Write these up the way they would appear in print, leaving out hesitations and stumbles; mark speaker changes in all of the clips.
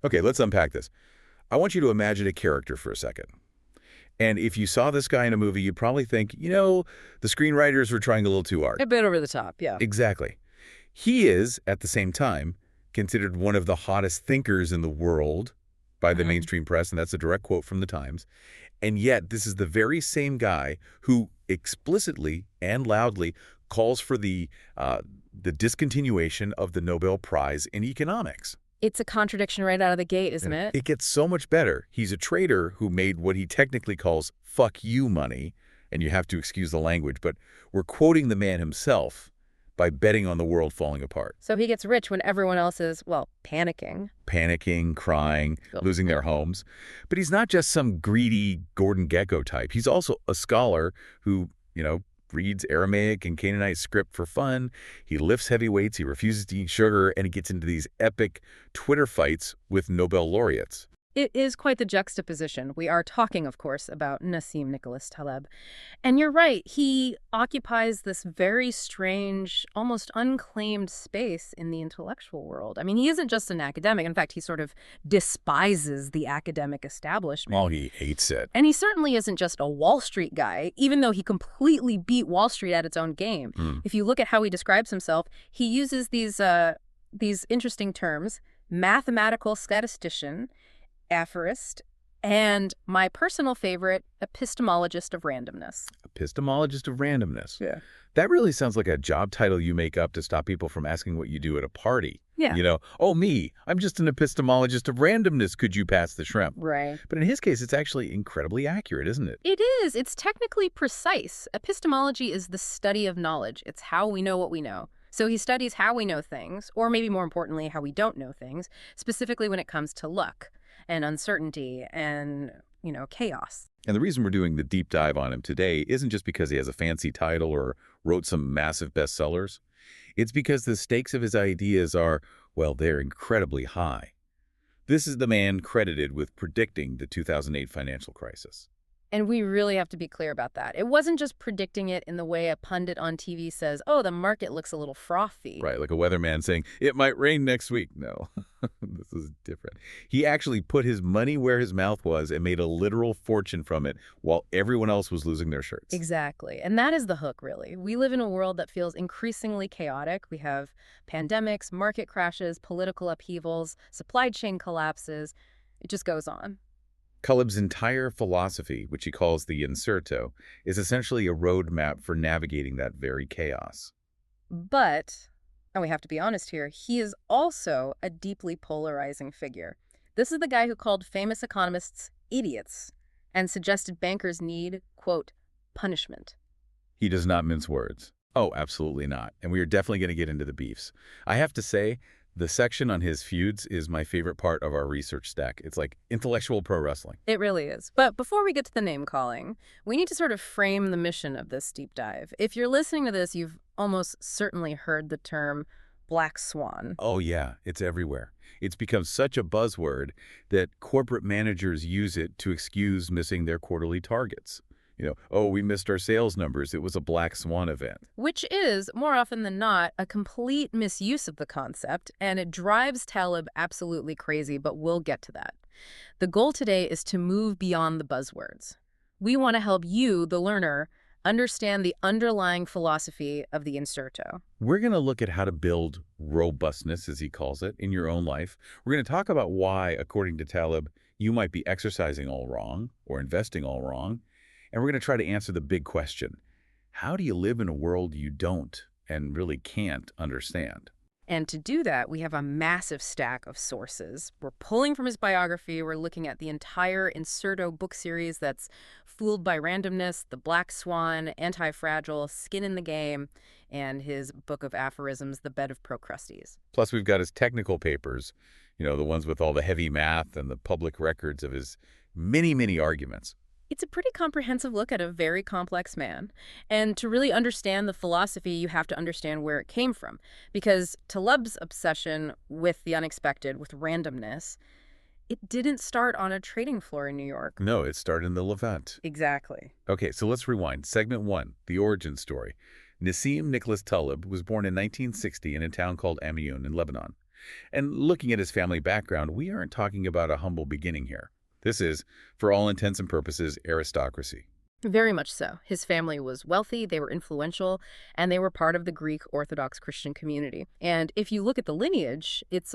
Speaker 1: Okay, let's unpack this. I want you to imagine a character for a second. And if you saw this guy in a movie, you'd probably think, the screenwriters were trying a little too hard.
Speaker 2: A bit over the top, yeah.
Speaker 1: Exactly. He is, at the same time, considered one of the hottest thinkers in the world by the mainstream press, and that's a direct quote from the Times. And yet, this is the very same guy who explicitly and loudly calls for the discontinuation of the Nobel Prize in economics.
Speaker 2: It's a contradiction right out of the gate, isn't it?
Speaker 1: It gets so much better. He's a trader who made what he technically calls fuck you money, and you have to excuse the language, but we're quoting the man himself by betting on the world falling apart.
Speaker 2: So he gets rich when everyone else is, well, panicking.
Speaker 1: Panicking, crying, losing their homes. But he's not just some greedy Gordon Gekko type. He's also a scholar who, reads Aramaic and Canaanite script for fun. He lifts heavy weights, he refuses to eat sugar, and he gets into these epic Twitter fights with Nobel laureates.
Speaker 2: It is quite the juxtaposition. We are talking, of course, about Nassim Nicholas Taleb. And you're right, he occupies this very strange, almost unclaimed space in the intellectual world. I mean, he isn't just an academic. In fact, he sort of despises the academic establishment.
Speaker 1: Well, he hates it.
Speaker 2: And he certainly isn't just a Wall Street guy, even though he completely beat Wall Street at its own game. If you look at how he describes himself, he uses these interesting terms: mathematical statistician, aphorist, and my personal favorite, epistemologist of randomness.
Speaker 1: Epistemologist of randomness.
Speaker 2: Yeah.
Speaker 1: That really sounds like a job title you make up to stop people from asking what you do at a party.
Speaker 2: Yeah.
Speaker 1: I'm just an epistemologist of randomness. Could you pass the shrimp?
Speaker 2: Right.
Speaker 1: But in his case, it's actually incredibly accurate, isn't it?
Speaker 2: It is. It's technically precise. Epistemology is the study of knowledge. It's how we know what we know. So he studies how we know things, or maybe more importantly, how we don't know things, specifically when it comes to luck and uncertainty and, chaos.
Speaker 1: And the reason we're doing the deep dive on him today isn't just because he has a fancy title or wrote some massive bestsellers. It's because the stakes of his ideas are, they're incredibly high. This is the man credited with predicting the 2008 financial crisis.
Speaker 2: And we really have to be clear about that. It wasn't just predicting it in the way a pundit on TV says, oh, the market looks a little frothy.
Speaker 1: Right, like a weatherman saying, it might rain next week. No, this is different. He actually put his money where his mouth was and made a literal fortune from it while everyone else was losing their shirts.
Speaker 2: Exactly. And that is the hook, really. We live in a world that feels increasingly chaotic. We have pandemics, market crashes, political upheavals, supply chain collapses. It just goes on.
Speaker 1: Taleb's entire philosophy, which he calls the Incerto, is essentially a roadmap for navigating that very chaos.
Speaker 2: But, and we have to be honest here, he is also a deeply polarizing figure. This is the guy who called famous economists idiots and suggested bankers need, quote, punishment.
Speaker 1: He does not mince words. Oh, absolutely not. And we are definitely going to get into the beefs. I have to say, the section on his feuds is my favorite part of our research stack. It's like intellectual pro wrestling.
Speaker 2: It really is. But before we get to the name calling, we need to sort of frame the mission of this deep dive. If you're listening to this, you've almost certainly heard the term black swan.
Speaker 1: Oh, yeah. It's everywhere. It's become such a buzzword that corporate managers use it to excuse missing their quarterly targets. We missed our sales numbers. It was a black swan event.
Speaker 2: Which is, more often than not, a complete misuse of the concept, and it drives Taleb absolutely crazy, but we'll get to that. The goal today is to move beyond the buzzwords. We want to help you, the learner, understand the underlying philosophy of the Incerto.
Speaker 1: We're going to look at how to build robustness, as he calls it, in your own life. We're going to talk about why, according to Taleb, you might be exercising all wrong or investing all wrong. And we're going to try to answer the big question: how do you live in a world you don't and really can't understand?
Speaker 2: And to do that, we have a massive stack of sources. We're pulling from his biography. We're looking at the entire Incerto book series that's Fooled by Randomness, The Black Swan, Antifragile, Skin in the Game, and his book of aphorisms, The Bed of Procrustes.
Speaker 1: Plus, we've got his technical papers, the ones with all the heavy math and the public records of his many, many arguments.
Speaker 2: It's a pretty comprehensive look at a very complex man. And to really understand the philosophy, you have to understand where it came from. Because Taleb's obsession with the unexpected, with randomness, it didn't start on a trading floor in New York.
Speaker 1: No, it started in the Levant.
Speaker 2: Exactly.
Speaker 1: Okay, so let's rewind. Segment 1, the origin story. Nassim Nicholas Taleb was born in 1960 in a town called Amiens in Lebanon. And looking at his family background, we aren't talking about a humble beginning here. This is, for all intents and purposes, aristocracy.
Speaker 2: Very much so. His family was wealthy, they were influential, and they were part of the Greek Orthodox Christian community. And if you look at the lineage, it's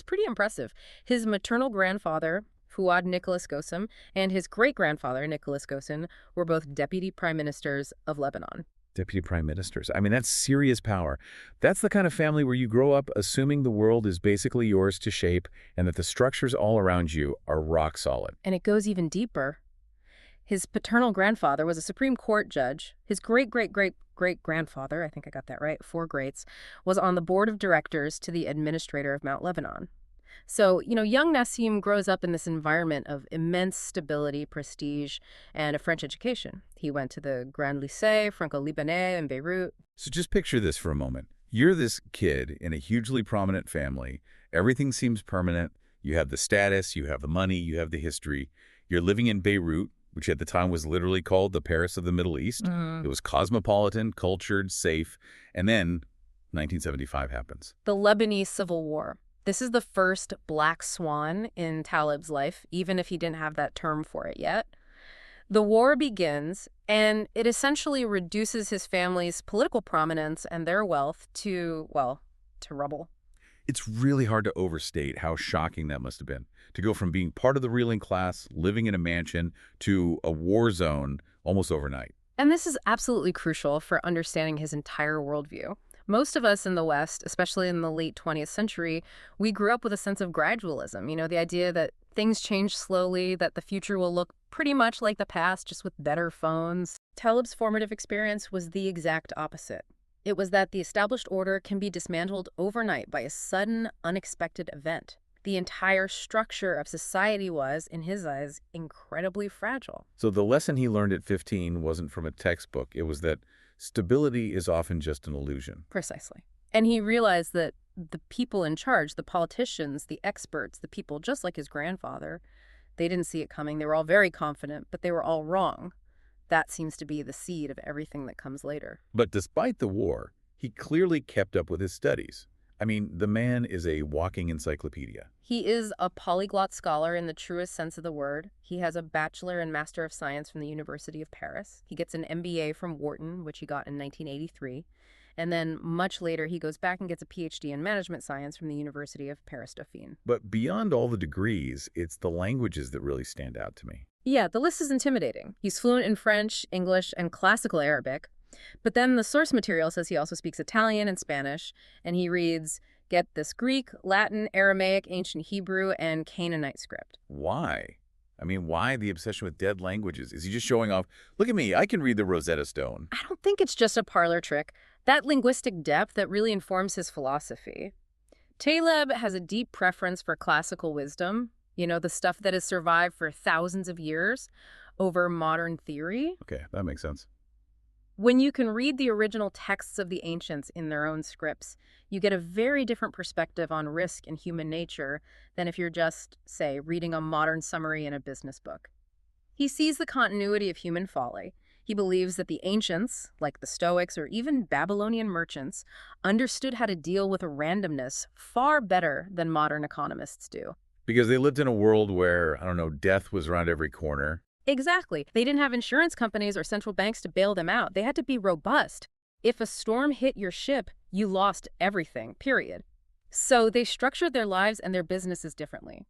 Speaker 2: pretty impressive. His maternal grandfather, Fuad Nicholas Gossem, and his great-grandfather, Nicholas Gossen, were both deputy prime ministers of Lebanon.
Speaker 1: Deputy prime ministers. I mean, that's serious power. That's the kind of family where you grow up assuming the world is basically yours to shape and that the structures all around you are rock solid.
Speaker 2: And it goes even deeper. His paternal grandfather was a Supreme Court judge. His great-great-great-great-grandfather, I think I got that right, 4 greats, was on the board of directors to the administrator of Mount Lebanon. So, young Nassim grows up in this environment of immense stability, prestige, and a French education. He went to the Grand Lycée Franco-Libanais in Beirut.
Speaker 1: So just picture this for a moment. You're this kid in a hugely prominent family. Everything seems permanent. You have the status, you have the money, you have the history. You're living in Beirut, which at the time was literally called the Paris of the Middle East. It was cosmopolitan, cultured, safe. And then 1975 happens.
Speaker 2: The Lebanese Civil War. This is the first black swan in Taleb's life, even if he didn't have that term for it yet. The war begins, and it essentially reduces his family's political prominence and their wealth to rubble.
Speaker 1: It's really hard to overstate how shocking that must have been, to go from being part of the ruling class, living in a mansion, to a war zone almost overnight.
Speaker 2: And this is absolutely crucial for understanding his entire worldview. Most of us in the West, especially in the late 20th century, we grew up with a sense of gradualism, the idea that things change slowly, that the future will look pretty much like the past, just with better phones. Taleb's formative experience was the exact opposite. It was that the established order can be dismantled overnight by a sudden, unexpected event. The entire structure of society was, in his eyes, incredibly fragile.
Speaker 1: So the lesson he learned at 15 wasn't from a textbook. It was that stability is often just an illusion.
Speaker 2: Precisely. And he realized that the people in charge, the politicians, the experts, the people just like his grandfather, they didn't see it coming. They were all very confident, but they were all wrong. That seems to be the seed of everything that comes later.
Speaker 1: But despite the war, he clearly kept up with his studies. I mean, the man is a walking encyclopedia.
Speaker 2: He is a polyglot scholar in the truest sense of the word. He has a Bachelor and Master of Science from the University of Paris. He gets an MBA from Wharton, which he got in 1983. And then much later, he goes back and gets a PhD in management science from the University of Paris-Dauphine.
Speaker 1: But beyond all the degrees, it's the languages that really stand out to me.
Speaker 2: Yeah, the list is intimidating. He's fluent in French, English, and classical Arabic. But then the source material says he also speaks Italian and Spanish, and he reads, get this, Greek, Latin, Aramaic, ancient Hebrew, and Canaanite script.
Speaker 1: Why? I mean, why the obsession with dead languages? Is he just showing off, look at me, I can read the Rosetta Stone?
Speaker 2: I don't think it's just a parlor trick. That linguistic depth that really informs his philosophy. Taleb has a deep preference for classical wisdom, the stuff that has survived for thousands of years, over modern theory.
Speaker 1: Okay, that makes sense.
Speaker 2: When you can read the original texts of the ancients in their own scripts, you get a very different perspective on risk and human nature than if you're just, say, reading a modern summary in a business book. He sees the continuity of human folly. He believes that the ancients, like the Stoics or even Babylonian merchants, understood how to deal with a randomness far better than modern economists do.
Speaker 1: Because they lived in a world where, death was around every corner.
Speaker 2: Exactly. They didn't have insurance companies or central banks to bail them out. They had to be robust. If a storm hit your ship, you lost everything, period. So they structured their lives and their businesses differently.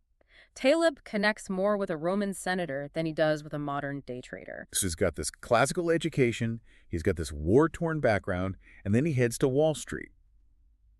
Speaker 2: Taleb connects more with a Roman senator than he does with a modern day trader.
Speaker 1: So he's got this classical education, he's got this war-torn background, and then he heads to Wall Street.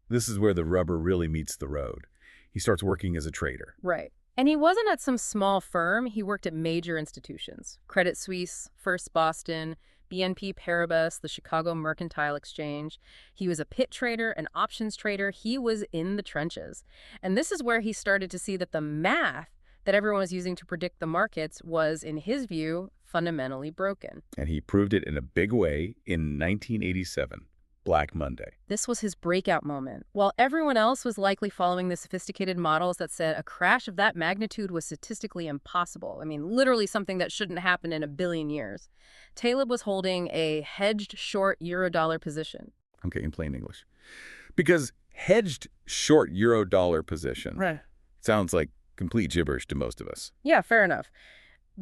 Speaker 1: This is where the rubber really meets the road. He starts working as a trader.
Speaker 2: Right. And he wasn't at some small firm. He worked at major institutions. Credit Suisse, First Boston, BNP Paribas, the Chicago Mercantile Exchange. He was a pit trader, an options trader. He was in the trenches. And this is where he started to see that the math that everyone was using to predict the markets was, in his view, fundamentally broken.
Speaker 1: And he proved it in a big way in 1987. Black Monday.
Speaker 2: This was his breakout moment. While everyone else was likely following the sophisticated models that said a crash of that magnitude was statistically impossible, literally something that shouldn't happen in a billion years, Taleb was holding a hedged short euro-dollar position.
Speaker 1: Okay, in plain English. Because hedged short euro-dollar position.
Speaker 2: Right.
Speaker 1: Sounds like complete gibberish to most of us.
Speaker 2: Yeah, fair enough.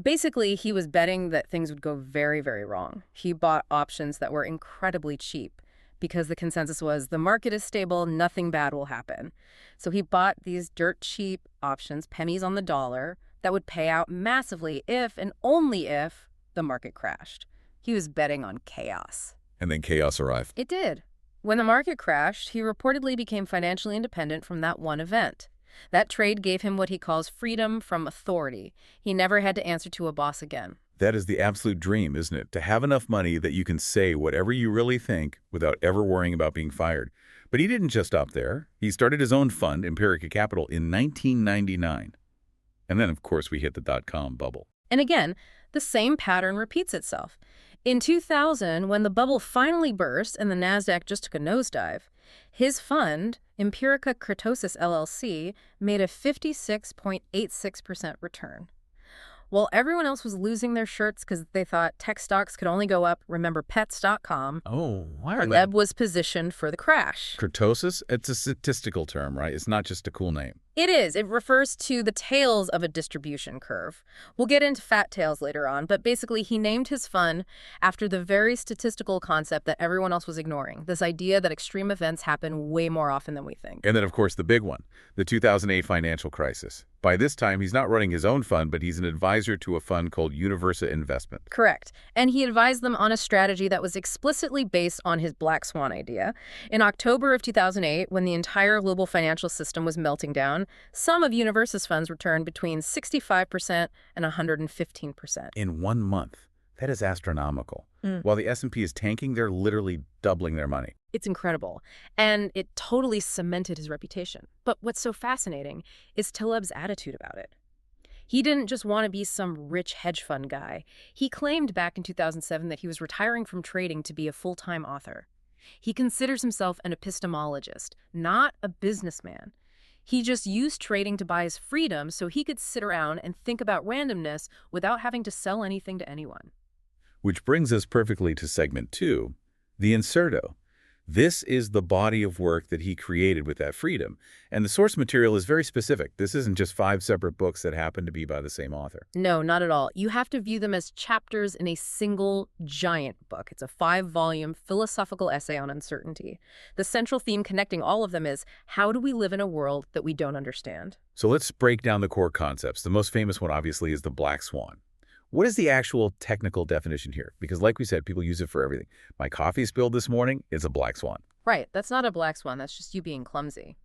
Speaker 2: Basically, he was betting that things would go very, very wrong. He bought options that were incredibly cheap because the consensus was the market is stable, nothing bad will happen. So he bought these dirt cheap options, pennies on the dollar, that would pay out massively if and only if the market crashed. He was betting on chaos.
Speaker 1: And then chaos arrived.
Speaker 2: It did. When the market crashed, he reportedly became financially independent from that one event. That trade gave him what he calls freedom from authority. He never had to answer to a boss again.
Speaker 1: That is the absolute dream, isn't it? To have enough money that you can say whatever you really think without ever worrying about being fired. But he didn't just stop there. He started his own fund, Empirica Capital, in 1999. And then, of course, we hit the dot-com bubble.
Speaker 2: And again, the same pattern repeats itself. In 2000, when the bubble finally burst and the NASDAQ just took a nosedive, his fund, Empirica Kurtosis LLC, made a 56.86% return. While everyone else was losing their shirts because they thought tech stocks could only go up, remember pets.com,
Speaker 1: Oh, why are
Speaker 2: Taleb was positioned for the crash.
Speaker 1: Kurtosis? It's a statistical term, right? It's not just a cool name.
Speaker 2: It is. It refers to the tails of a distribution curve. We'll get into fat tails later on, but basically he named his fund after the very statistical concept that everyone else was ignoring, this idea that extreme events happen way more often than we think.
Speaker 1: And then, of course, the big one, the 2008 financial crisis. By this time, he's not running his own fund, but he's an advisor to a fund called Universa Investment.
Speaker 2: Correct. And he advised them on a strategy that was explicitly based on his black swan idea. In October of 2008, when the entire global financial system was melting down, some of Universa's funds returned between 65% and 115%.
Speaker 1: In 1 month. That is astronomical. While the S&P is tanking, they're literally doubling their money.
Speaker 2: It's incredible. And it totally cemented his reputation. But what's so fascinating is Taleb's attitude about it. He didn't just want to be some rich hedge fund guy. He claimed back in 2007 that he was retiring from trading to be a full-time author. He considers himself an epistemologist, not a businessman. He just used trading to buy his freedom so he could sit around and think about randomness without having to sell anything to anyone.
Speaker 1: Which brings us perfectly to segment 2, the Incerto. This is the body of work that he created with that freedom. And the source material is very specific. This isn't just 5 separate books that happen to be by the same author.
Speaker 2: No, not at all. You have to view them as chapters in a single giant book. It's a 5-volume philosophical essay on uncertainty. The central theme connecting all of them is, how do we live in a world that we don't understand?
Speaker 1: So let's break down the core concepts. The most famous one, obviously, is the black swan. What is the actual technical definition here? Because like we said, people use it for everything. My coffee spilled this morning, it's a black swan.
Speaker 2: Right, that's not a black swan, that's just you being clumsy.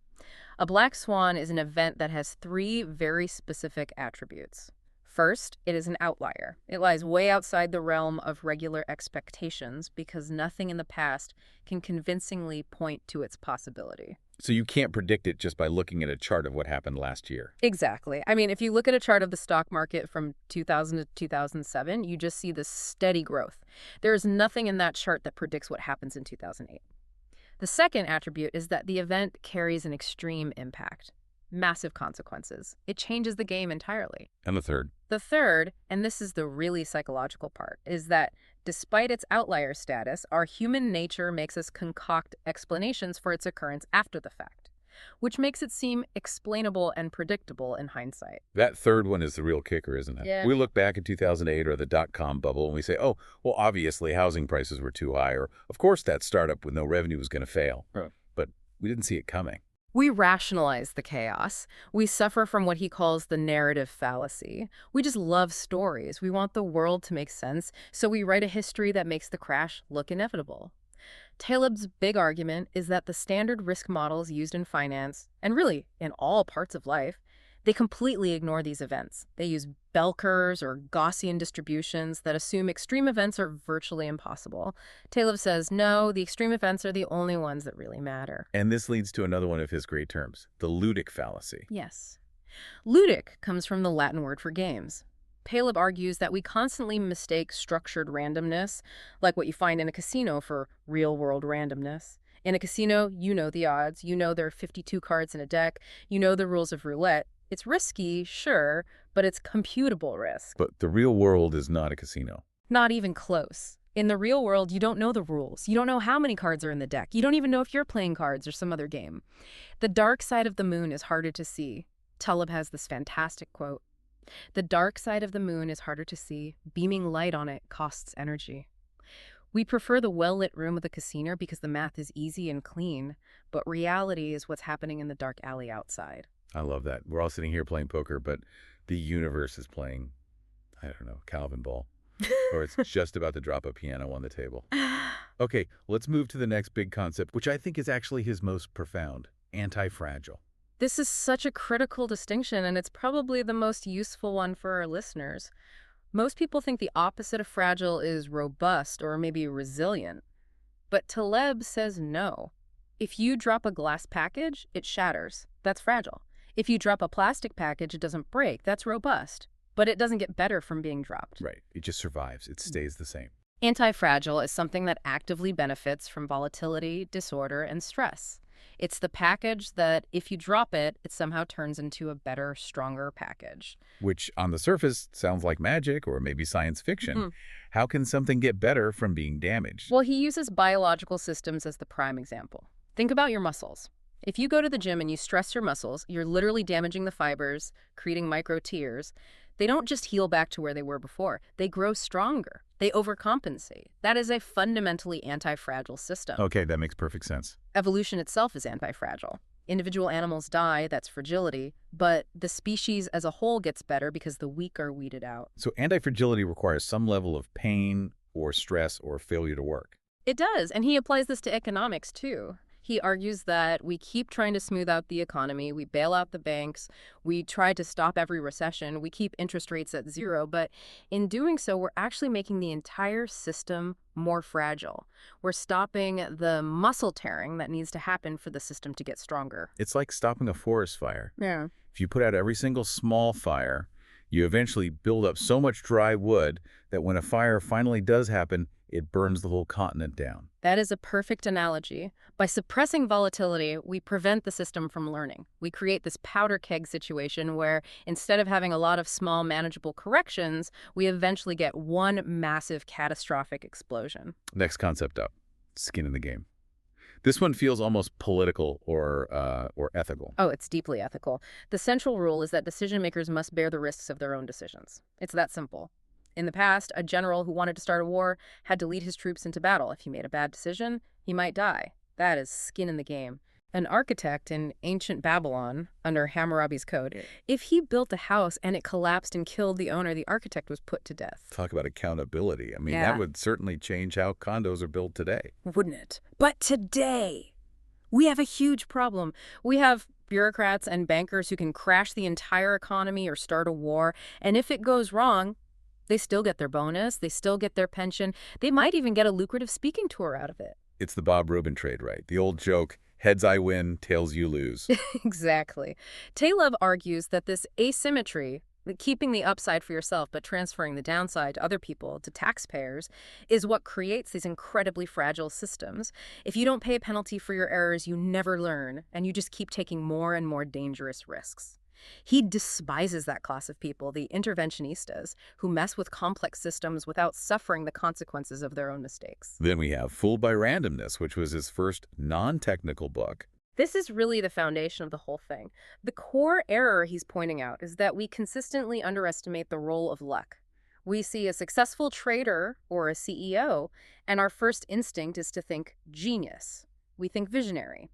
Speaker 2: A black swan is an event that has 3 very specific attributes. First, it is an outlier. It lies way outside the realm of regular expectations because nothing in the past can convincingly point to its possibility.
Speaker 1: So you can't predict it just by looking at a chart of what happened last year.
Speaker 2: Exactly. I mean, if you look at a chart of the stock market from 2000 to 2007, you just see this steady growth. There is nothing in that chart that predicts what happens in 2008. The second attribute is that the event carries an extreme impact. Massive consequences. It changes the game entirely.
Speaker 1: And the third?
Speaker 2: The third, and this is the really psychological part, is that despite its outlier status, our human nature makes us concoct explanations for its occurrence after the fact, which makes it seem explainable and predictable in hindsight.
Speaker 1: That third one is the real kicker, isn't it?
Speaker 2: Yeah.
Speaker 1: We look back at 2008 or the dot-com bubble and we say, oh, well, obviously housing prices were too high, or of course that startup with no revenue was going to fail. Right. But we didn't see it coming.
Speaker 2: We rationalize the chaos. We suffer from what he calls the narrative fallacy. We just love stories. We want the world to make sense, so we write a history that makes the crash look inevitable. Taleb's big argument is that the standard risk models used in finance, and really in all parts of life, they completely ignore these events. They use bell curves or Gaussian distributions that assume extreme events are virtually impossible. Taleb says, no, the extreme events are the only ones that really matter.
Speaker 1: And this leads to another one of his great terms, the ludic fallacy.
Speaker 2: Yes. Ludic comes from the Latin word for games. Taleb argues that we constantly mistake structured randomness, like what you find in a casino, for real-world randomness. In a casino, you know the odds, you know there are 52 cards in a deck, you know the rules of roulette. It's risky, sure, but it's computable risk.
Speaker 1: But the real world is not a casino.
Speaker 2: Not even close. In the real world, you don't know the rules. You don't know how many cards are in the deck. You don't even know if you're playing cards or some other game. The dark side of the moon is harder to see. Taleb has this fantastic quote. The dark side of the moon is harder to see. Beaming light on it costs energy. We prefer the well-lit room of the casino because the math is easy and clean, but reality is what's happening in the dark alley outside.
Speaker 1: I love that. We're all sitting here playing poker, but the universe is playing, I don't know, Calvin ball. Or it's just about to drop a piano on the table. Okay, let's move to the next big concept, which I think is actually his most profound, anti-fragile.
Speaker 2: This is such a critical distinction, and it's probably the most useful one for our listeners. Most people think the opposite of fragile is robust or maybe resilient. But Taleb says no. If you drop a glass package, it shatters. That's fragile. If you drop a plastic package, it doesn't break. That's robust. But it doesn't get better from being dropped.
Speaker 1: Right. It just survives. It stays the same.
Speaker 2: Anti-fragile is something that actively benefits from volatility, disorder, and stress. It's the package that, if you drop it, it somehow turns into a better, stronger package.
Speaker 1: Which, on the surface, sounds like magic or maybe science fiction. How can something get better from being damaged?
Speaker 2: Well, he uses biological systems as the prime example. Think about your muscles. If you go to the gym and you stress your muscles, you're literally damaging the fibers, creating micro tears. They don't just heal back to where they were before. They grow stronger. They overcompensate. That is a fundamentally anti-fragile system.
Speaker 1: Okay, that makes perfect sense.
Speaker 2: Evolution itself is anti-fragile. Individual animals die, that's fragility, but the species as a whole gets better because the weak are weeded out.
Speaker 1: So anti-fragility requires some level of pain or stress or failure to work.
Speaker 2: It does, and he applies this to economics too. He argues that we keep trying to smooth out the economy, we bail out the banks, we try to stop every recession, we keep interest rates at zero, but in doing so, we're actually making the entire system more fragile. We're stopping the muscle tearing that needs to happen for the system to get stronger.
Speaker 1: It's like stopping a forest fire.
Speaker 2: Yeah.
Speaker 1: If you put out every single small fire, you eventually build up so much dry wood that when a fire finally does happen, it burns the whole continent down.
Speaker 2: That is a perfect analogy. By suppressing volatility, we prevent the system from learning. We create this powder keg situation where instead of having a lot of small manageable corrections, we eventually get one massive catastrophic explosion.
Speaker 1: Next concept up, skin in the game. This one feels almost political or ethical.
Speaker 2: Oh, it's deeply ethical. The central rule is that decision makers must bear the risks of their own decisions. It's that simple. In the past, a general who wanted to start a war had to lead his troops into battle. If he made a bad decision, he might die. That is skin in the game. An architect in ancient Babylon, under Hammurabi's code, if he built a house and it collapsed and killed the owner, the architect was put to death.
Speaker 1: Talk about accountability. I mean,
Speaker 2: Yeah.
Speaker 1: that would certainly change how condos are built today.
Speaker 2: Wouldn't it? But today, we have a huge problem. We have bureaucrats and bankers who can crash the entire economy or start a war, and if it goes wrong, they still get their bonus, they still get their pension, they might even get a lucrative speaking tour out of it.
Speaker 1: It's the Bob Rubin trade, right? The old joke, heads I win, tails you lose.
Speaker 2: Exactly. Taleb argues that this asymmetry, keeping the upside for yourself but transferring the downside to other people, to taxpayers, is what creates these incredibly fragile systems. If you don't pay a penalty for your errors, you never learn, and you just keep taking more and more dangerous risks. He despises that class of people, the interventionistas, who mess with complex systems without suffering the consequences of their own mistakes.
Speaker 1: Then we have Fooled by Randomness, which was his first non-technical book.
Speaker 2: This is really the foundation of the whole thing. The core error he's pointing out is that we consistently underestimate the role of luck. We see a successful trader or a CEO, and our first instinct is to think genius. We think visionary.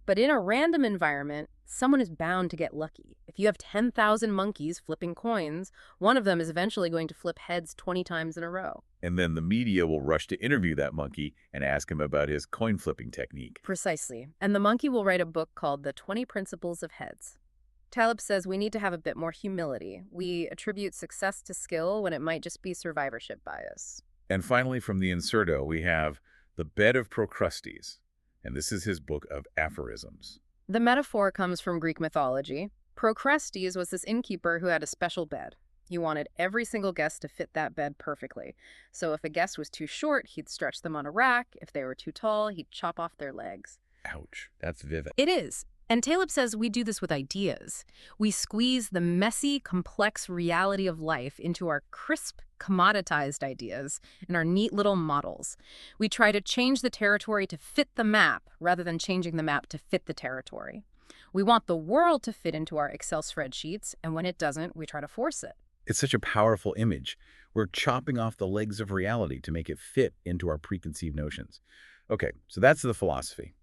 Speaker 2: But in a random environment, someone is bound to get lucky. If you have 10,000 monkeys flipping coins, one of them is eventually going to flip heads 20 times in a row.
Speaker 1: And then the media will rush to interview that monkey and ask him about his coin flipping technique.
Speaker 2: Precisely. And the monkey will write a book called The 20 Principles of Heads. Taleb says we need to have a bit more humility. We attribute success to skill when it might just be survivorship bias.
Speaker 1: And finally, from the Incerto, we have The Bed of Procrustes. And this is his book of aphorisms.
Speaker 2: The metaphor comes from Greek mythology. Procrustes was this innkeeper who had a special bed. He wanted every single guest to fit that bed perfectly. So if a guest was too short, he'd stretch them on a rack. If they were too tall, he'd chop off their legs.
Speaker 1: Ouch, that's vivid.
Speaker 2: It is. And Taleb says we do this with ideas. We squeeze the messy, complex reality of life into our crisp, commoditized ideas and our neat little models. We try to change the territory to fit the map rather than changing the map to fit the territory. We want the world to fit into our Excel spreadsheets, and when it doesn't, we try to force it.
Speaker 1: It's such a powerful image. We're chopping off the legs of reality to make it fit into our preconceived notions. Okay, so that's the philosophy.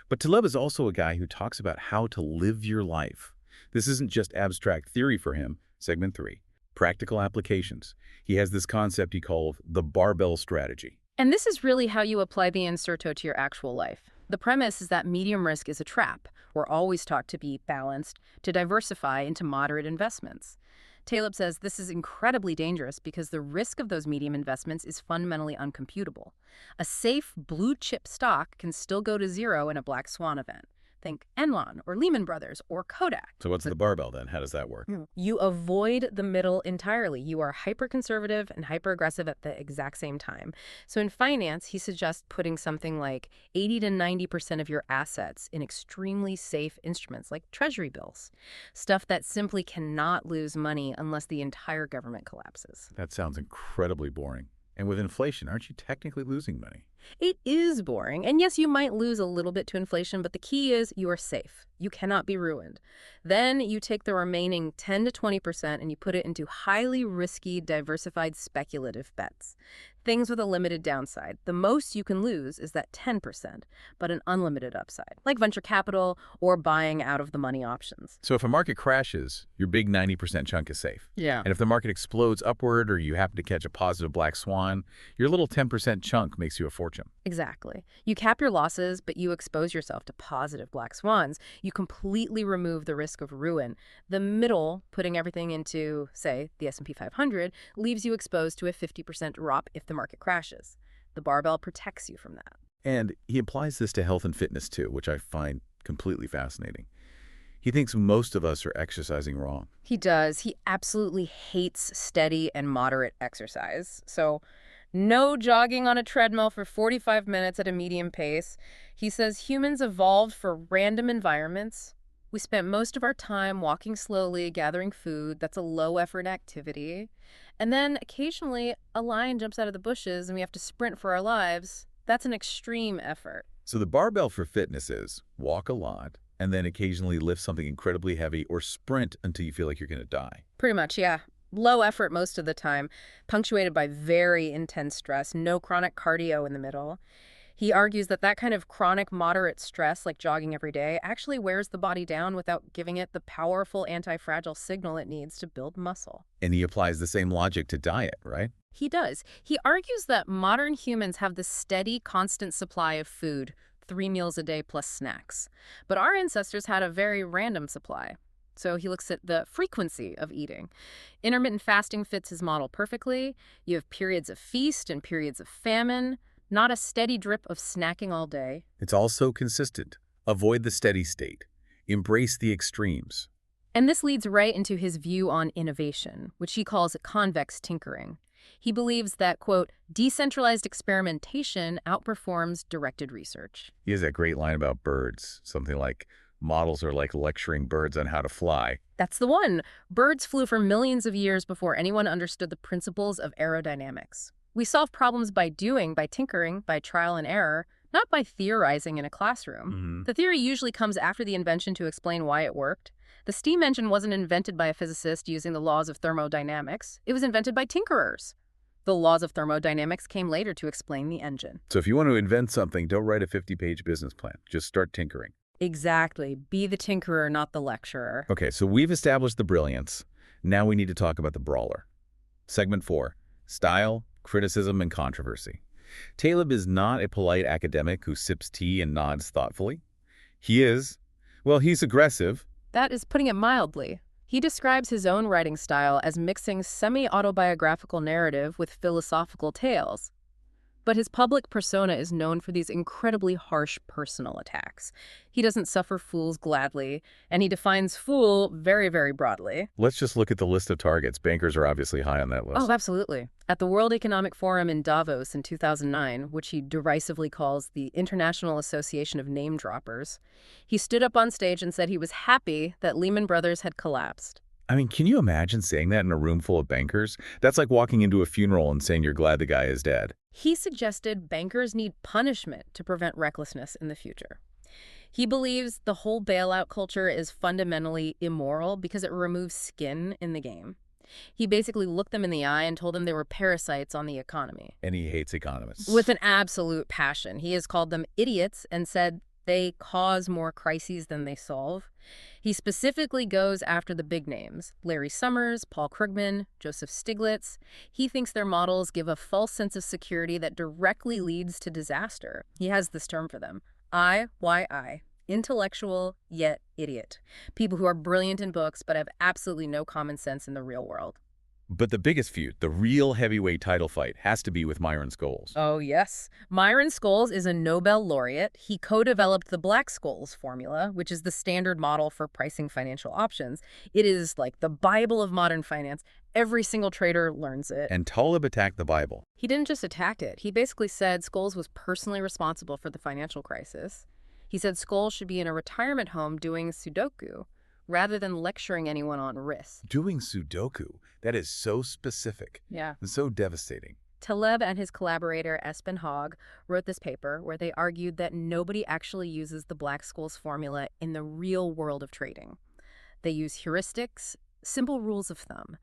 Speaker 1: But Taleb is also a guy who talks about how to live your life. This isn't just abstract theory for him. Segment 3, practical applications. He has this concept he calls the barbell strategy.
Speaker 2: And this is really how you apply the Incerto to your actual life. The premise is that medium risk is a trap. We're always taught to be balanced, to diversify into moderate investments. Taleb says this is incredibly dangerous because the risk of those medium investments is fundamentally uncomputable. A safe blue-chip stock can still go to zero in a black swan event. Think Enron or Lehman Brothers or Kodak.
Speaker 1: So what's the barbell then? How does that work?
Speaker 2: You avoid the middle entirely. You are hyper-conservative and hyper-aggressive at the exact same time. So in finance, he suggests putting something like 80 to 90% of your assets in extremely safe instruments like treasury bills, stuff that simply cannot lose money unless the entire government collapses.
Speaker 1: That sounds incredibly boring. And with inflation, aren't you technically losing money?
Speaker 2: It is boring. And yes, you might lose a little bit to inflation, but the key is you are safe. You cannot be ruined. Then you take the remaining 10 to 20% and you put it into highly risky, diversified speculative bets. Things with a limited downside. The most you can lose is that 10%, but an unlimited upside, like venture capital or buying out of the money options.
Speaker 1: So if a market crashes, your big 90% chunk is safe.
Speaker 2: Yeah.
Speaker 1: And if the market explodes upward or you happen to catch a positive black swan, your little 10% chunk makes you a fortune.
Speaker 2: Exactly. You cap your losses, but you expose yourself to positive black swans. You completely remove the risk of ruin. The middle, putting everything into, say, the S&P 500, leaves you exposed to a 50% drop if the market crashes. The barbell protects you from that.
Speaker 1: And he applies this to health and fitness too, which I find completely fascinating. He thinks most of us are exercising wrong.
Speaker 2: He does. He absolutely hates steady and moderate exercise. So no jogging on a treadmill for 45 minutes at a medium pace. He says humans evolved for random environments. We spent most of our time walking slowly, gathering food. That's a low-effort activity. And then occasionally a lion jumps out of the bushes and we have to sprint for our lives. That's an extreme effort.
Speaker 1: So the barbell for fitness is walk a lot and then occasionally lift something incredibly heavy or sprint until you feel like you're going to die.
Speaker 2: Pretty much, yeah. Low effort most of the time, punctuated by very intense stress, no chronic cardio in the middle. He argues that that kind of chronic moderate stress, like jogging every day, actually wears the body down without giving it the powerful anti-fragile signal it needs to build muscle.
Speaker 1: And he applies the same logic to diet, right?
Speaker 2: He does. He argues that modern humans have this steady, constant supply of food, 3 meals a day plus snacks. But our ancestors had a very random supply. So he looks at the frequency of eating. Intermittent fasting fits his model perfectly. You have periods of feast and periods of famine. Not a steady drip of snacking all day.
Speaker 1: It's also consistent. Avoid the steady state. Embrace the extremes.
Speaker 2: And this leads right into his view on innovation, which he calls convex tinkering. He believes that, quote, decentralized experimentation outperforms directed research.
Speaker 1: He has that great line about birds, something like, models are like lecturing birds on how to fly.
Speaker 2: That's the one. Birds flew for millions of years before anyone understood the principles of aerodynamics. We solve problems by doing, by tinkering, by trial and error, not by theorizing in a classroom. The theory usually comes after the invention to explain why it worked. The steam engine wasn't invented by a physicist using the laws of thermodynamics. It was invented by tinkerers. The laws of thermodynamics came later to explain the engine.
Speaker 1: So if you want to invent something, don't write a 50-page business plan. Just start tinkering.
Speaker 2: Exactly. Be the tinkerer, not the lecturer.
Speaker 1: Okay, so we've established the brilliance. Now we need to talk about the brawler. Segment 4, style, criticism, and controversy. Taleb is not a polite academic who sips tea and nods thoughtfully. He's aggressive.
Speaker 2: That is putting it mildly. He describes his own writing style as mixing semi-autobiographical narrative with philosophical tales. But his public persona is known for these incredibly harsh personal attacks. He doesn't suffer fools gladly, and he defines fool very, very broadly.
Speaker 1: Let's just look at the list of targets. Bankers are obviously high on that list.
Speaker 2: Oh, absolutely. At the World Economic Forum in Davos in 2009, which he derisively calls the International Association of Name Droppers, he stood up on stage and said he was happy that Lehman Brothers had collapsed.
Speaker 1: I mean, can you imagine saying that in a room full of bankers? That's like walking into a funeral and saying you're glad the guy is dead.
Speaker 2: He suggested bankers need punishment to prevent recklessness in the future. He believes the whole bailout culture is fundamentally immoral because it removes skin in the game. He basically looked them in the eye and told them they were parasites on the economy.
Speaker 1: And he hates economists.
Speaker 2: With an absolute passion. He has called them idiots and said they cause more crises than they solve. He specifically goes after the big names, Larry Summers, Paul Krugman, Joseph Stiglitz. He thinks their models give a false sense of security that directly leads to disaster. He has this term for them, IYI, intellectual yet idiot. People who are brilliant in books but have absolutely no common sense in the real world.
Speaker 1: But the biggest feud, the real heavyweight title fight, has to be with Myron Scholes.
Speaker 2: Oh, yes. Myron Scholes is a Nobel laureate. He co-developed the Black-Scholes formula, which is the standard model for pricing financial options. It is like the Bible of modern finance. Every single trader learns it.
Speaker 1: And Taleb attacked the Bible.
Speaker 2: He didn't just attack it. He basically said Scholes was personally responsible for the financial crisis. He said Scholes should be in a retirement home doing Sudoku, rather than lecturing anyone on risk.
Speaker 1: Doing Sudoku, that is so specific.
Speaker 2: Yeah.
Speaker 1: And so devastating.
Speaker 2: Taleb and his collaborator Espen Haag wrote this paper where they argued that nobody actually uses the Black-Scholes formula in the real world of trading. They use heuristics, simple rules of thumb.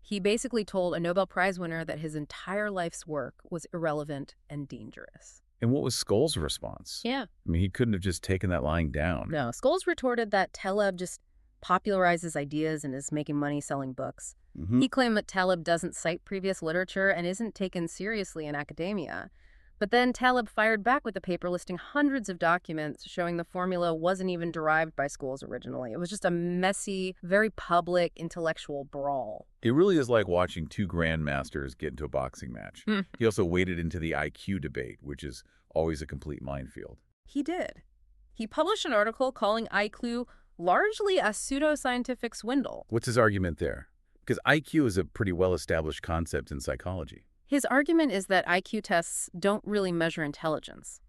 Speaker 2: He basically told a Nobel Prize winner that his entire life's work was irrelevant and dangerous.
Speaker 1: And what was Scholes' response?
Speaker 2: Yeah.
Speaker 1: I mean, he couldn't have just taken that lying down.
Speaker 2: No, Scholes retorted that Taleb just popularizes ideas and is making money selling books. He claimed that Taleb doesn't cite previous literature and isn't taken seriously in academia. But then Taleb fired back with a paper listing hundreds of documents showing the formula wasn't even derived by Scholes originally. It was just a messy, very public intellectual brawl.
Speaker 1: It really is like watching two grandmasters get into a boxing match. He also waded into the IQ debate, which is always a complete minefield.
Speaker 2: He did. He published an article calling IQ largely a pseudoscientific swindle.
Speaker 1: What's his argument there? Because IQ is a pretty well-established concept in psychology.
Speaker 2: His argument is that IQ tests don't really measure intelligence.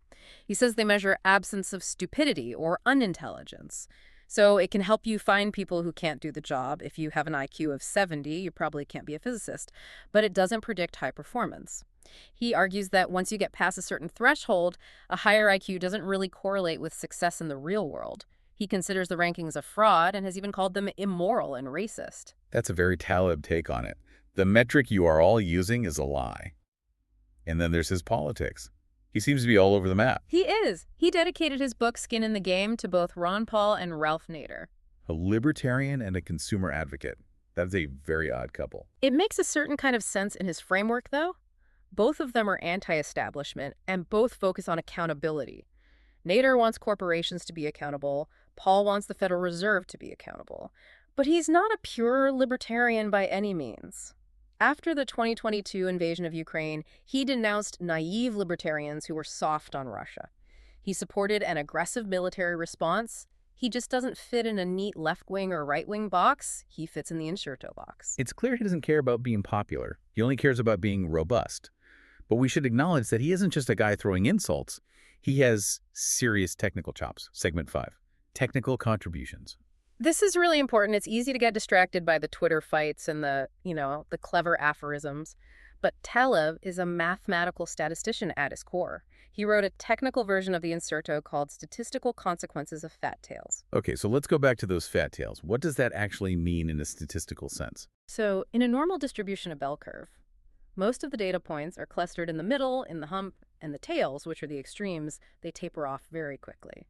Speaker 2: He says they measure absence of stupidity or unintelligence. So it can help you find people who can't do the job. If you have an IQ of 70, you probably can't be a physicist. But it doesn't predict high performance. He argues that once you get past a certain threshold, a higher IQ doesn't really correlate with success in the real world. He considers the rankings a fraud and has even called them immoral and racist.
Speaker 1: That's a very Taleb take on it. The metric you are all using is a lie. And then there's his politics. He seems to be all over the map.
Speaker 2: He is. He dedicated his book Skin in the Game to both Ron Paul and Ralph Nader.
Speaker 1: A libertarian and a consumer advocate. That is a very odd couple.
Speaker 2: It makes a certain kind of sense in his framework, though. Both of them are anti-establishment, and both focus on accountability. Nader wants corporations to be accountable. Paul wants the Federal Reserve to be accountable. But he's not a pure libertarian by any means. After the 2022 invasion of Ukraine, he denounced naive libertarians who were soft on Russia. He supported an aggressive military response. He just doesn't fit in a neat left-wing or right-wing box. He fits in the Incerto box.
Speaker 1: It's clear he doesn't care about being popular. He only cares about being robust. But we should acknowledge that he isn't just a guy throwing insults. He has serious technical chops. Segment 5. Technical contributions.
Speaker 2: This is really important. It's easy to get distracted by the Twitter fights and the clever aphorisms. But Taleb is a mathematical statistician at his core. He wrote a technical version of the Incerto called Statistical Consequences of Fat Tails.
Speaker 1: Okay, so let's go back to those fat tails. What does that actually mean in a statistical sense?
Speaker 2: So in a normal distribution of bell curve, most of the data points are clustered in the middle, in the hump, and the tails, which are the extremes, they taper off very quickly.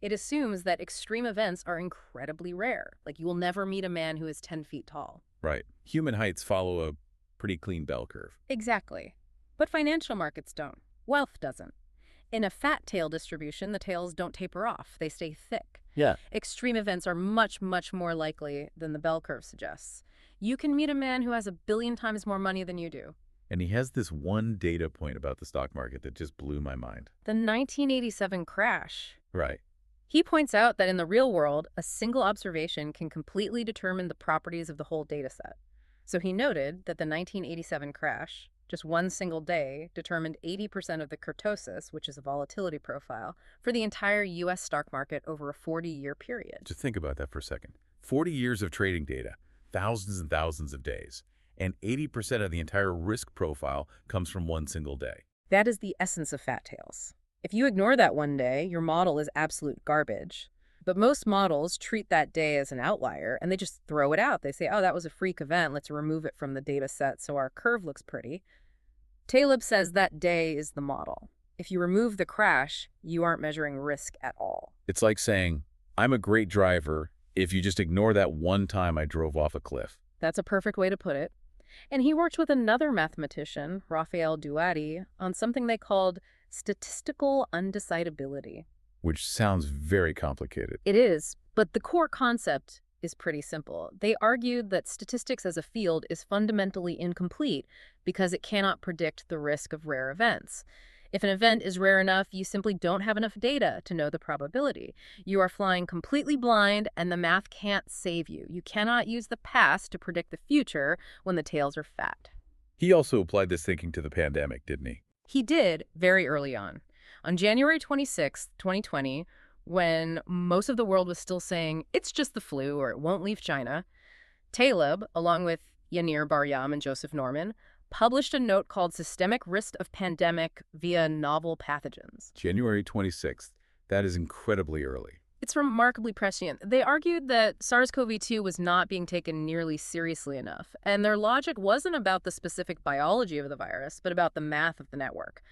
Speaker 2: It assumes that extreme events are incredibly rare. Like, you will never meet a man who is 10 feet tall.
Speaker 1: Right. Human heights follow a pretty clean bell curve.
Speaker 2: Exactly. But financial markets don't. Wealth doesn't. In a fat tail distribution, the tails don't taper off. They stay thick.
Speaker 1: Yeah.
Speaker 2: Extreme events are much, much more likely than the bell curve suggests. You can meet a man who has 1 billion times more money than you do.
Speaker 1: And he has this one data point about the stock market that just blew my mind.
Speaker 2: The 1987 crash.
Speaker 1: Right.
Speaker 2: He points out that in the real world, a single observation can completely determine the properties of the whole data set. So he noted that the 1987 crash, just one single day, determined 80% of the kurtosis, which is a volatility profile, for the entire U.S. stock market over a 40-year period.
Speaker 1: Just think about that for a second. 40 years of trading data, thousands and thousands of days, and 80% of the entire risk profile comes from one single day.
Speaker 2: That is the essence of fat tails. If you ignore that one day, your model is absolute garbage. But most models treat that day as an outlier, and they just throw it out. They say, oh, that was a freak event. Let's remove it from the data set so our curve looks pretty. Taleb says that day is the model. If you remove the crash, you aren't measuring risk at all.
Speaker 1: It's like saying, I'm a great driver if you just ignore that one time I drove off a cliff.
Speaker 2: That's a perfect way to put it. And he worked with another mathematician, Raphael Douati, on something they called statistical undecidability.
Speaker 1: Which sounds very complicated.
Speaker 2: It is, but the core concept is pretty simple. They argued that statistics as a field is fundamentally incomplete because it cannot predict the risk of rare events. If an event is rare enough, you simply don't have enough data to know the probability. You are flying completely blind, and the math can't save you. You cannot use the past to predict the future when the tails are fat.
Speaker 1: He also applied this thinking to the pandemic, didn't he?
Speaker 2: He did very early on. On January 26, 2020, when most of the world was still saying, it's just the flu or it won't leave China, Taleb, along with Yanir Bar-Yam and Joseph Norman, published a note called Systemic Risk of Pandemic via Novel Pathogens.
Speaker 1: January 26th. That is incredibly early.
Speaker 2: It's remarkably prescient. They argued that SARS-CoV-2 was not being taken nearly seriously enough, and their logic wasn't about the specific biology of the virus, but about the math of the network.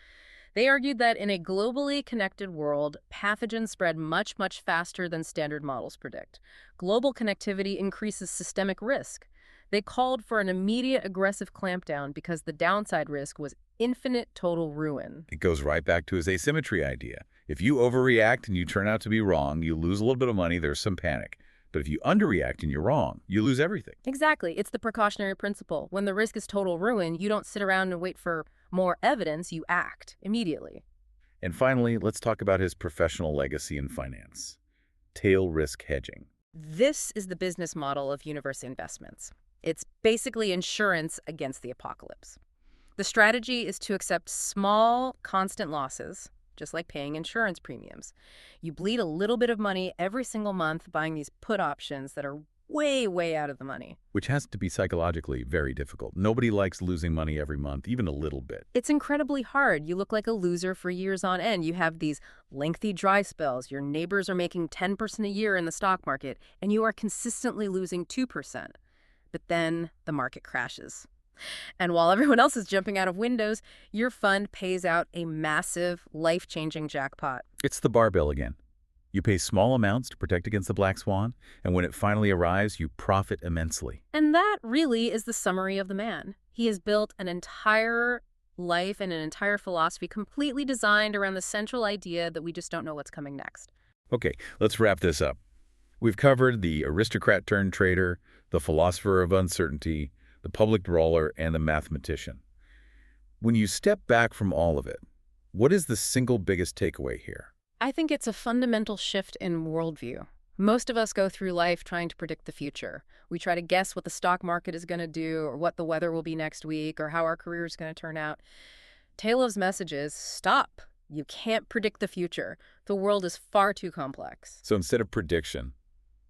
Speaker 2: They argued that in a globally connected world, pathogens spread much, much faster than standard models predict. Global connectivity increases systemic risk. They called for an immediate aggressive clampdown because the downside risk was infinite total ruin.
Speaker 1: It goes right back to his asymmetry idea. If you overreact and you turn out to be wrong, you lose a little bit of money, there's some panic. But if you underreact and you're wrong, you lose everything.
Speaker 2: Exactly. It's the precautionary principle. When the risk is total ruin, you don't sit around and wait for more evidence, you act immediately.
Speaker 1: And finally, let's talk about his professional legacy in finance. Tail risk hedging.
Speaker 2: This is the business model of universe investments. It's basically insurance against the apocalypse. The strategy is to accept small, constant losses, just like paying insurance premiums. You bleed a little bit of money every single month buying these put options that are way, way out of the money.
Speaker 1: Which has to be psychologically very difficult. Nobody likes losing money every month, even a little bit.
Speaker 2: It's incredibly hard. You look like a loser for years on end. You have these lengthy dry spells. Your neighbors are making 10% a year in the stock market, and you are consistently losing 2%. But then the market crashes. And while everyone else is jumping out of windows, your fund pays out a massive, life-changing jackpot.
Speaker 1: It's the barbell again. You pay small amounts to protect against the black swan, and when it finally arrives, you profit immensely.
Speaker 2: And that really is the summary of the man. He has built an entire life and an entire philosophy completely designed around the central idea that we just don't know what's coming next.
Speaker 1: Okay, let's wrap this up. We've covered the aristocrat-turned-trader, the philosopher of uncertainty, the public brawler, and the mathematician. When you step back from all of it, what is the single biggest takeaway here?
Speaker 2: I think it's a fundamental shift in worldview. Most of us go through life trying to predict the future. We try to guess what the stock market is going to do, or what the weather will be next week, or how our career is going to turn out. Taleb's message is, stop. You can't predict the future. The world is far too complex.
Speaker 1: So instead of prediction,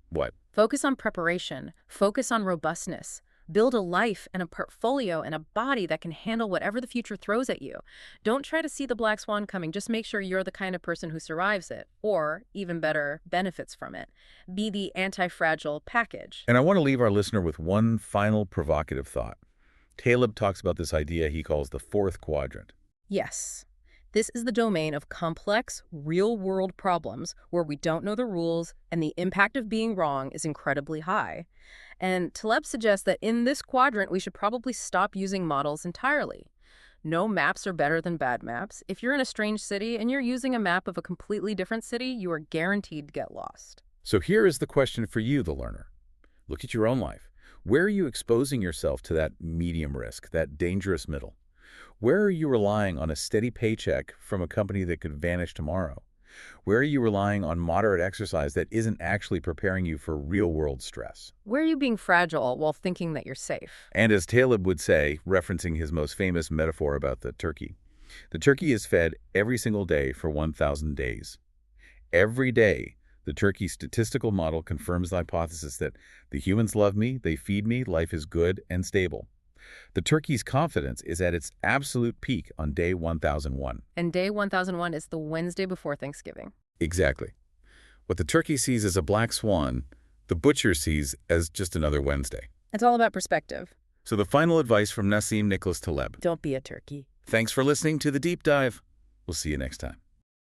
Speaker 1: what?
Speaker 2: Focus on preparation. Focus on robustness. Build a life and a portfolio and a body that can handle whatever the future throws at you. Don't try to see the black swan coming. Just make sure you're the kind of person who survives it, or, even better, benefits from it. Be the anti-fragile package.
Speaker 1: And I want to leave our listener with one final provocative thought. Taleb talks about this idea he calls the fourth quadrant.
Speaker 2: Yes. This is the domain of complex, real-world problems where we don't know the rules and the impact of being wrong is incredibly high. And Taleb suggests that in this quadrant, we should probably stop using models entirely. No maps are better than bad maps. If you're in a strange city and you're using a map of a completely different city, you are guaranteed to get lost.
Speaker 1: So here is the question for you, the learner. Look at your own life. Where are you exposing yourself to that medium risk, that dangerous middle? Where are you relying on a steady paycheck from a company that could vanish tomorrow? Where are you relying on moderate exercise that isn't actually preparing you for real-world stress?
Speaker 2: Where are you being fragile while thinking that you're safe?
Speaker 1: And as Taleb would say, referencing his most famous metaphor about the turkey is fed every single day for 1,000 days. Every day, the turkey's statistical model confirms the hypothesis that the humans love me, they feed me, life is good and stable. The turkey's confidence is at its absolute peak on day 1001.
Speaker 2: And day 1001 is the Wednesday before Thanksgiving.
Speaker 1: Exactly. What the turkey sees as a black swan, the butcher sees as just another Wednesday.
Speaker 2: It's all about perspective.
Speaker 1: So the final advice from Nassim Nicholas Taleb.
Speaker 2: Don't be a turkey.
Speaker 1: Thanks for listening to The Deep Dive. We'll see you next time.